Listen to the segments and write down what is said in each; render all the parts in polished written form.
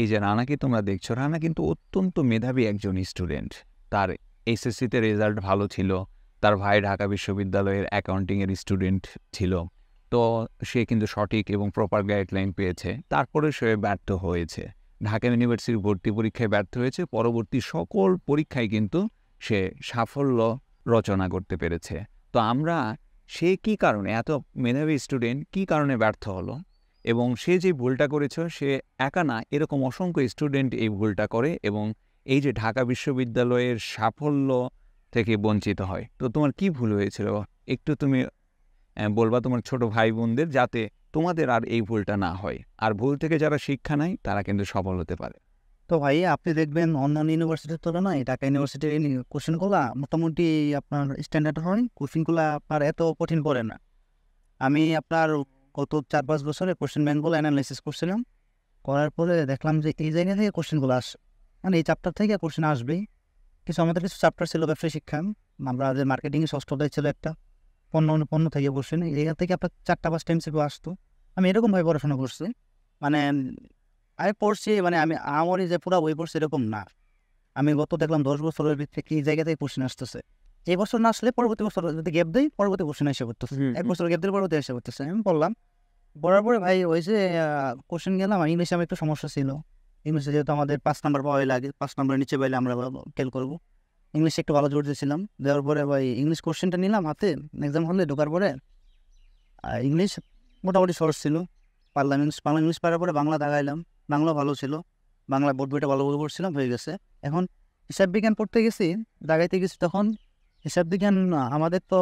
এই যে রানাকে তোমরা দেখছো, রানা কিন্তু অত্যন্ত মেধাবী একজন স্টুডেন্ট। তার এইচএসসিতে রেজাল্ট ভালো ছিল, তার ভাই ঢাকা বিশ্ববিদ্যালয়ের অ্যাকাউন্টিংয়ের স্টুডেন্ট ছিল। তো সে কিন্তু সঠিক এবং প্রপার গাইডলাইন পেয়েছে, তারপরে সে ব্যর্থ হয়েছে। ঢাকা ইউনিভার্সিটির ভর্তি পরীক্ষায় ব্যর্থ হয়েছে, পরবর্তী সকল পরীক্ষায় কিন্তু সে সাফল্য রচনা করতে পেরেছে। তো আমরা সে কী কারণে, এত মেধাবী স্টুডেন্ট কী কারণে ব্যর্থ হলো, এবং সে যে ভুলটা করেছে সে একা না, এরকম অসংখ্য স্টুডেন্ট এই ভুলটা করে এবং এই যে ঢাকা বিশ্ববিদ্যালয়ের সাফল্য থেকে বঞ্চিত হয়। তো তোমার কি ভুল হয়েছিল একটু তুমি বলবা তোমার ছোট ভাই বোনদের, যাতে তোমাদের আর এই ভুলটা না হয়, আর ভুল থেকে যারা শিক্ষা নেয় তারা কিন্তু সফল হতে পারে। তো ভাই আপনি দেখবেন অন্যান্য ইউনিভার্সিটির তুলনায় ঢাকা ইউনিভার্সিটির কোশ্চেনগুলো মোটামুটি আপনার স্ট্যান্ডার্ড হয়, কোশ্চেনগুলো আপনার এত কঠিন পড়ে না। আমি আপনার গত 4-5 বছরে কোশ্চেন ব্যাংকগুলো অ্যানালাইসিস করছিলাম, করার পরে দেখলাম যে এই জায়গা থেকে কোশ্চেনগুলো আসে, মানে এই চ্যাপ্টার থেকে কোশ্চেন আসবেই। আমাদের কিছু চ্যাপ্টার ছিল ব্যবসায়ী শিক্ষা, আমরা যে মার্কেটিংয়ে ষষ্ঠটাই ছিল একটা পণ্য থেকে কোশ্চেন, এখান থেকে আপনার 4-5টা এমসিকিউ আসতো। আমি এরকমভাবে পড়াশোনা করছি, মানে আমি পড়ছি, মানে আমারই যে পুরো বই পড়ছি এরকম না। আমি গত দেখলাম 10 বছরের ভিতরে কি জায়গা থেকে কোশ্চেন আসতেছে, এই বছর না আসলে পরবর্তী বছর যদি গ্যাপ দেয় পরবর্তী কোশ্চেন এসে পড়তেছে, 1 বছর গ্যাপ দিলে পরবর্তী এসে পড়তেছে। আমি বললাম পড়ার পরে ভাই ওই যে কোশ্চেন গেলাম, ইংলিশে আমার একটু সমস্যা ছিল। ইংলিশে যেহেতু আমাদের 5 নাম্বার পাওয়াই লাগে, 5 নাম্বারের নিচে পাইলে আমরা ফেল করবো। ইংলিশে একটু ভালো জোর দিয়েছিলাম, দেওয়ার পরে ভাই ইংলিশ কোশ্চেনটা নিলাম হাতে, এক্সাম হলে ঢোকার পরে ইংলিশ মোটামুটি সহজ ছিল, পারলাম ইংলিশ পারার পরে বাংলা দাগাইলাম, বাংলা ভালো ছিল, বাংলা বোর্ড বইটা ভালো করে পড়ছিলাম, হয়ে গেছে। এখন হিসাব বিজ্ঞান পড়তে গেছি, দাগাইতে গেছি, তখন হিসাব বিজ্ঞান আমাদের তো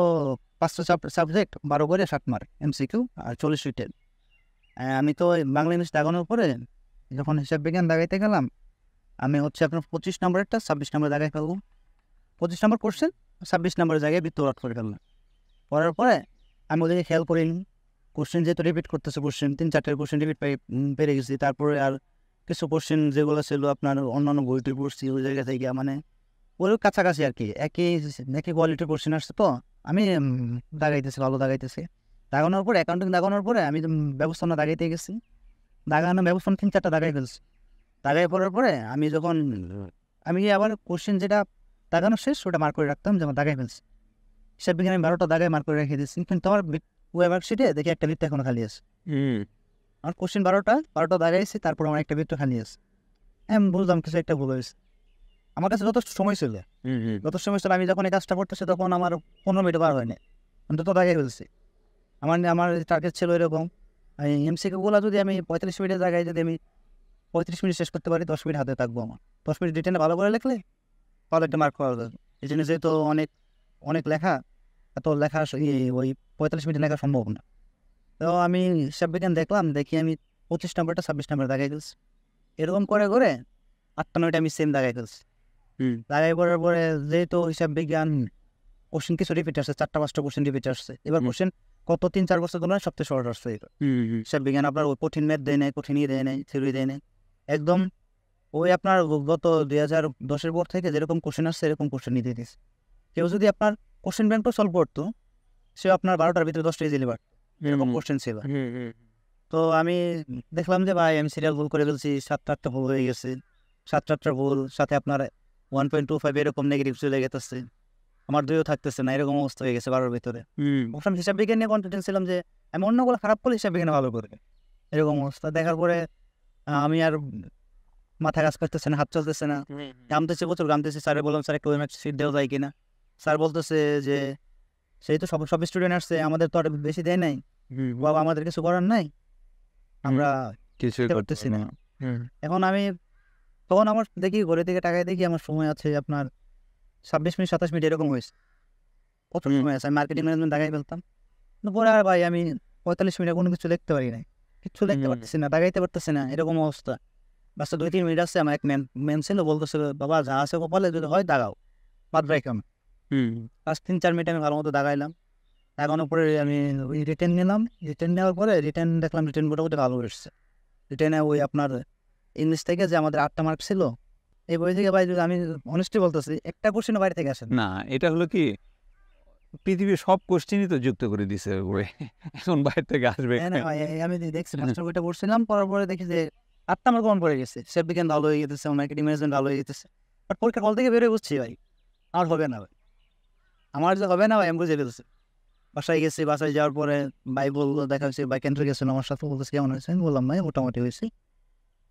5টা সাবজেক্ট, 12 করে 60 মার্ক এমসিকিউ আর 40 রিটেন। আমি তো বাংলা ইংলিশ দাগানোর পরে যখন হিসাব বিজ্ঞান দাগাইতে গেলাম, আমি হচ্ছে আপনার 25 নম্বরেরটা 26 নম্বরে দাগাই ফেলবো, 25 নম্বর কোশ্চেন 26 নম্বরের জায়গায় বৃত্তপাত করে ফেললাম। করার পরে আমি ওদেরকে খেয়াল করিনি, কোশ্চেন যেহেতু রিপিট করতেছে, কোশ্চেন 3-4টা কোশ্চেন রিপিট পেরে গেছি। তারপরে আর কিছু কোশ্চেন যেগুলো ছিল আপনার অন্যান্য বইতে পড়ছি ওই জায়গা থেকে, মানে ওর কাছাকাছি আর কি, একই কোয়ালিটির কোশ্চেন আসছে। তো আমি দাগাইতেছি, ভালো দাগাইতেছি। দাগানোর পরে অ্যাকাউন্টিং দাগানোর পরে আমি ব্যবস্থাপনা দাগাইতে গেছি, দাগানো ব্যবস্থাপনা 3-4টা দাগাই ফেলছি। দাগাই পড়ার পরে আমি আবার কোশ্চেন যেটা দাগানো শেষ ওটা মার্ক করে রাখতাম, যেমন দাগাই ফেলছি। হিসাব বিজ্ঞান আমি 12টা দাগায় মার্ক করে রেখে দিচ্ছি, কিন্তু আমার ওয়েবসাইটে দেখি একটা বৃত্ত এখনো খালি আছে। আমার কোশ্চেন 12টা দাগাইছি, তারপর আমার একটা বৃত্ত খালি আছে। আমি বুঝলাম কিছু একটা ভুল হয়েছে। আমার কাছে যথেষ্ট সময় ছিল, আমি যখন এই কাজটা করতেছি তখন আমার 15 মিনিট বার হয়নি, আমি তো দাগাই ফেলছি। আমার টার্গেট ছিল এরকম, এমসিকিউগুলো যদি আমি 45 মিনিটের জায়গায় যদি আমি 35 মিনিট শেষ করতে পারি, 10 মিনিট হাতে থাকবো। আমার 10 মিনিট রিটেনে ভালো করে লিখলে ভালো একটা মার্ক পাওয়া যাবে। এই জন্য যেহেতু অনেক লেখা, এত লেখা ওই 45 মিনিট লেখা সম্ভব না। তো আমি হিসাব বিজ্ঞান দেখি আমি 25 নম্বরটা 26 নম্বরে দাগাই ফেলছি। এরকম করে 8টা-9টা আমি সেম দাগাই ফেলছি। দাগাই করার পরে যেহেতু হিসাব বিজ্ঞান কোশ্চেন কিছু রিপিট আসছে, 4-5টা কোশ্চেন রিপিট আসছে। এবার কোশ্চেন কত 3-4 বছর ধরে সবচেয়ে সহজ আসছে। হিসাব বিজ্ঞান আপনার ওই কঠিন ম্যাথ দেয় নাই, কঠিনই দেয় নাই, থিওরি দেয় নাই, একদম ওই আপনার গত 2010-এর পর থেকে যেরকম কোশ্চেন আসছে এরকম কোশ্চেন নিয়ে দিয়েছে। কেউ যদি আপনার কোশ্চেন ব্যাংকটা সলভ করতো, সে আপনার 12টার ভিতরে 10টা ইজিলি পারত, এরকম কোশ্চেন ছিল। তো আমি দেখলাম যে ভাই আমি সিরিয়াল ভুল করে ফেলছি, 7-8টা ভুল হয়ে গেছে, 7-8টা ভুল, সাথে আপনার 1.25 এরকম নেগেটিভ চলে গেছে, আমার 2ও থাকতেছে না, এরকম অবস্থা হয়ে গেছে 12-এর ভিতরে। ওখানে হিসাব বিজ্ঞান নিয়ে কনফিডেন্স ছিলাম যে আমি অন্যগুলো খারাপ করলে হিসাব বিজ্ঞানে ভালো করবে, এরকম অবস্থা দেখার পরে আমি আর মাথা কাজ করতেছে না, হাত চলতেছে না, ঘামতেছে, প্রচুর ঘামতেছে। স্যারে বললাম স্যার একটু সিট দেওয়া যায় কিনা। স্যার বলতেছে যে সেই তো সব স্টুডেন্ট আসছে, আমাদের তো আর বেশি দেয় নাই বাবা, আমাদের কিছু করার নাই, আমরা কিছু করতেছি না। এখন আমি তখন আমার দেখি ঘরে থেকে টাকায় দেখি আমার সময় আছে আপনার 26 মিনিট 27 মিনিট এরকম হয়েছে, কত সময় আছে। আমি মার্কেটিং ম্যানেজমেন্ট দাগাই ফেলতাম, পরে আর ভাই আমি 45 মিনিটে কোনো কিছু লিখতে পারি নাই, কিছু লিখতে পারতেছি না, দাগাইতে পারতেছি না, এরকম অবস্থা। বাস 2-3 মিনিট আসছে, আমার এক ম্যান ছিল, বলতেছে বাবা যা আছে কপালে যদি হয় দাগাও, বাদ রাইখাম। ফার্স্ট 3-4 মিনিট আমি ভালো মতো দাগাইলাম, দাগানোর পরে আমি ওই রিটেন নিলাম। রিটেন নেওয়ার পরে দেখলাম রিটেন মোটামুটি ভালো এসছে। রিটেনে ওই আপনার ইংলিশ থেকে যে আমাদের 8টা মার্ক ছিল, এই বই থেকে ভাই আমি অনেস্টলি বলতেছি একটা কোশ্চেন বাইরে থেকে আসে না। এটা হলো কি, পৃথিবীর সব কোশ্চেনই তো যুক্ত করে দিছে বই, এখন বাইরে থেকে আসবে। আমি দেখছি মাস্টার বইটা পড়ছিলাম, পড়ার পরে দেখি যে 8 নাম্বার কমন পড়ে গেছে, সেফ বিজ্ঞান ভালো হয়ে গেছে, মার্কেটিং ম্যানেজমেন্ট ভালো হয়ে গেছে, বাট পরীক্ষার হল থেকে বেরোয় বুঝছি ভাই আর হবে না ভাই, আমার যে হবে না ভাই আমি বুঝে ফেলছি। বাসায় গেছি, বাসায় যাওয়ার পরে ভাই বললো, দেখা হচ্ছে ভাই কেন্দ্রে গেছিল আমার সাথে, বলতেছে কেমন হয়েছে, আমি বললাম ভাই মোটামুটি হয়েছে,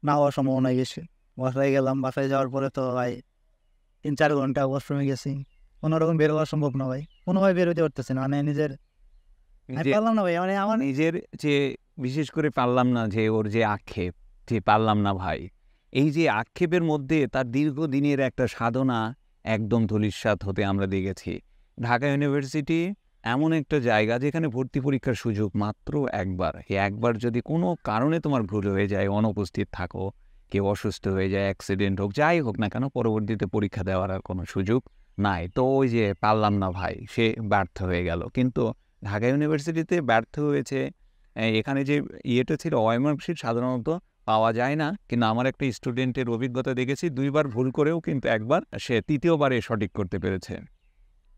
না হওয়ার সম্ভাবনা গেছে। বাসায় গেলাম, বাসায় যাওয়ার পরে তো ভাই 3-4 ঘন্টা ওয়াশরুমে গেছি, কোনোরকম বের হওয়া সম্ভব না ভাই, কোনোভাবে বের হতে পারতেছি না, মানে নিজের আমি নিজে পারলাম না ভাই, মানে আমার নিজের যে বিশেষ করে পারলাম না, যে ওর যে আক্ষেপ, যে পারলাম না ভাই, এই যে আক্ষেপের মধ্যে তার দীর্ঘদিনের একটা সাধনা একদম ধূলিসাৎ হতে আমরা দেখেছি। ঢাকা ইউনিভার্সিটি এমন একটা জায়গা যেখানে ভর্তি পরীক্ষার সুযোগ মাত্র একবার। এই একবার যদি কোনো কারণে তোমার ভুল হয়ে যায়, অনুপস্থিত থাকো, কেউ অসুস্থ হয়ে যায়, অ্যাক্সিডেন্ট হোক, যাই হোক না কেন, পরবর্তীতে পরীক্ষা দেওয়ার আর কোনো সুযোগ নাই। তো ওই যে পারলাম না ভাই, সে ব্যর্থ হয়ে গেল। কিন্তু ঢাকা ইউনিভার্সিটিতে ব্যর্থ হয়েছে। এখানে যে ইয়েটা ছিল, ওএমআর শিট সাধারণত পাওয়া যায় না, কিন্তু আমার একটা স্টুডেন্টের অভিজ্ঞতা দেখেছি, 2 বার ভুল করেও কিন্তু একবার সে 3য় বারে সঠিক করতে পেরেছে।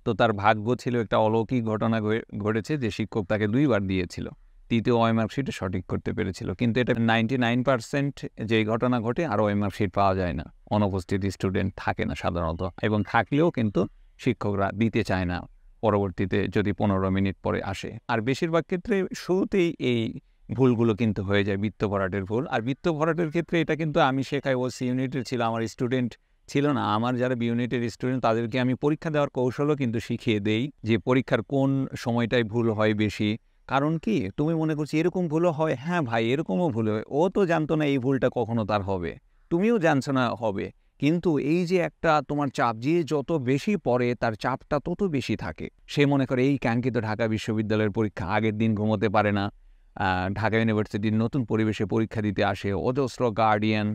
তো তার ভাগ্য ছিল, একটা অলৌকিক ঘটনা ঘটেছে যে শিক্ষক তাকে 2 বার দিয়েছিল, 3য় ওএমআর শিটে সঠিক করতে পেরেছিল। কিন্তু এটা 99% যেই ঘটনা ঘটে আর ওএমআর শিট পাওয়া যায় না, অনুপস্থিত স্টুডেন্ট থাকে না সাধারণত, এবং থাকলেও কিন্তু শিক্ষকরা দিতে চায় না পরবর্তীতে যদি 15 মিনিট পরে আসে। আর বেশিরভাগ ক্ষেত্রে শুরুতেই এই ভুলগুলো কিন্তু হয়ে যায়, বৃত্ত ভরাটের ভুল। আর বৃত্ত ভরাটের ক্ষেত্রে এটা কিন্তু আমি শেখাই, ও সি ইউনিটের ছিল, আমার স্টুডেন্ট ছিল না। আমার যারা বি ইউনিটের স্টুডেন্ট তাদেরকে আমি পরীক্ষা দেওয়ার কৌশলও কিন্তু শিখিয়ে দেই, যে পরীক্ষার কোন সময়টায় ভুল হয় বেশি। কারণ কি, তুমি মনে করছো এরকম ভুলও হয়, হ্যাঁ ভাই এরকমও ভুল হয়, ও তো জানতো না এই ভুলটা কখনো তার হবে, তুমিও জানছো না হবে। কিন্তু এই যে একটা তোমার চাপ, যে যত বেশি পড়ে তার চাপটা তত বেশি থাকে। সে মনে করে এই কাঙ্ক্ষিত ঢাকা বিশ্ববিদ্যালয়ের পরীক্ষা, আগের দিন ঘুমোতে পারে না, ঢাকা ইউনিভার্সিটির নতুন পরিবেশে পরীক্ষা দিতে আসে, অজস্র গার্ডিয়ান,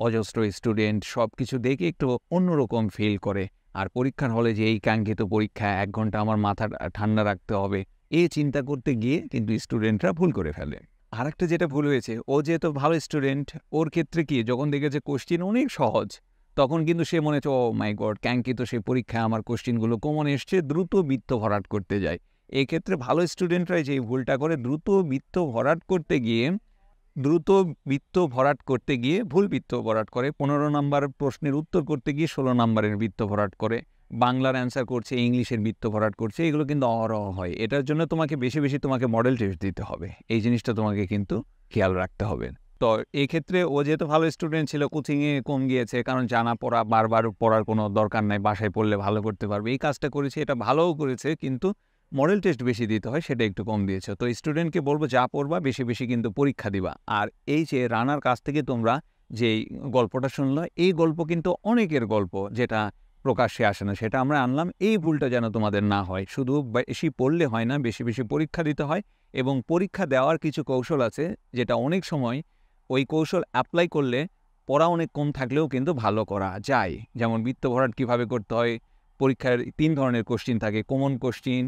অজস্র স্টুডেন্ট, সব কিছু দেখে একটু অন্যরকম ফিল করে। আর পরীক্ষার হলে যে এই কাঙ্ক্ষিত পরীক্ষা, 1 ঘন্টা আমার মাথা ঠান্ডা রাখতে হবে, এই চিন্তা করতে গিয়ে কিন্তু স্টুডেন্টরা ভুল করে ফেলে। আরেকটা যেটা ভুল হয়েছে, ও যেহেতু ভালো স্টুডেন্ট, ওর ক্ষেত্রে কি, যখন দেখেছে কোশ্চিন অনেক সহজ, তখন কিন্তু সে মনে হচ্ছে ও মাই গড, কাঙ্ক্ষিত সেই পরীক্ষায় আমার কোশ্চিনগুলো কমন এসছে, দ্রুত বৃত্ত ভরাট করতে যায়। এক্ষেত্রে ভালো স্টুডেন্টরাই যে ভুলটা করে, দ্রুত বৃত্ত ভরাট করতে গিয়ে ভুল বৃত্ত ভরাট করে, 15 নাম্বার প্রশ্নের উত্তর করতে গিয়ে 16 নাম্বারের বৃত্ত ভরাট করে, বাংলার অ্যান্সার করছে, ইংলিশের বৃত্ত ভরাট করছে। এগুলো কিন্তু অহরহ হয়। এটার জন্য তোমাকে বেশি বেশি তোমাকে মডেল টেস্ট দিতে হবে, এই জিনিসটা তোমাকে কিন্তু খেয়াল রাখতে হবে। তো এই ক্ষেত্রে ও যেহেতু ভালো স্টুডেন্ট ছিল, কোচিংয়ে কম গিয়েছে, কারণ জানা পড়া বারবার পড়ার কোনো দরকার নাই, বাসায় পড়লে ভালো করতে পারবে, এই কাজটা করেছে, এটা ভালোও করেছে, কিন্তু মডেল টেস্ট বেশি দিতে হয়, সেটা একটু কম দিয়েছে। তো স্টুডেন্টকে বলবো, যা পড়বা বেশি বেশি কিন্তু পরীক্ষা দিবা। আর এই যে রানার কাছ থেকে তোমরা যেই গল্পটা শুনলো, এই গল্প কিন্তু অনেকের গল্প, যেটা প্রকাশ্যে আসে না, সেটা আমরা আনলাম। এই ভুলটা যেন তোমাদের না হয়। শুধু বেশি পড়লে হয় না, বেশি বেশি পরীক্ষা দিতে হয়, এবং পরীক্ষা দেওয়ার কিছু কৌশল আছে, যেটা অনেক সময় ওই কৌশল অ্যাপ্লাই করলে পড়া অনেক কম থাকলেও কিন্তু ভালো করা যায়। যেমন বৃত্ত ভরাট কীভাবে করতে হয়, পরীক্ষার 3 ধরনের কোশ্চিন থাকে, কমন কোশ্চিন,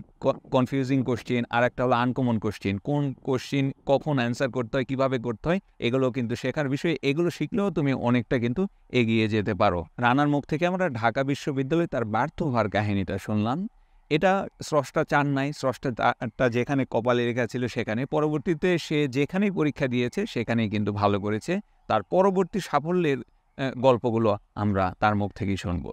কনফিউজিং কোশ্চিন, আর একটা হলো আনকমন কোশ্চিন। কোন কোশ্চিন কখন অ্যান্সার করতে হয়, কীভাবে করতে হয়, এগুলো কিন্তু শেখার বিষয়। এগুলো শিখলেও তুমি অনেকটা কিন্তু এগিয়ে যেতে পারো। রানার মুখ থেকে আমরা ঢাকা বিশ্ববিদ্যালয়ে তার ব্যর্থ হওয়ার কাহিনীটা শুনলাম। এটা স্রষ্টা চান নাই, স্রষ্টা যেখানে কপালে লেখা ছিল সেখানে, পরবর্তীতে সে যেখানেই পরীক্ষা দিয়েছে সেখানেই কিন্তু ভালো করেছে। তার পরবর্তী সাফল্যের গল্পগুলো আমরা তার মুখ থেকেই শুনবো।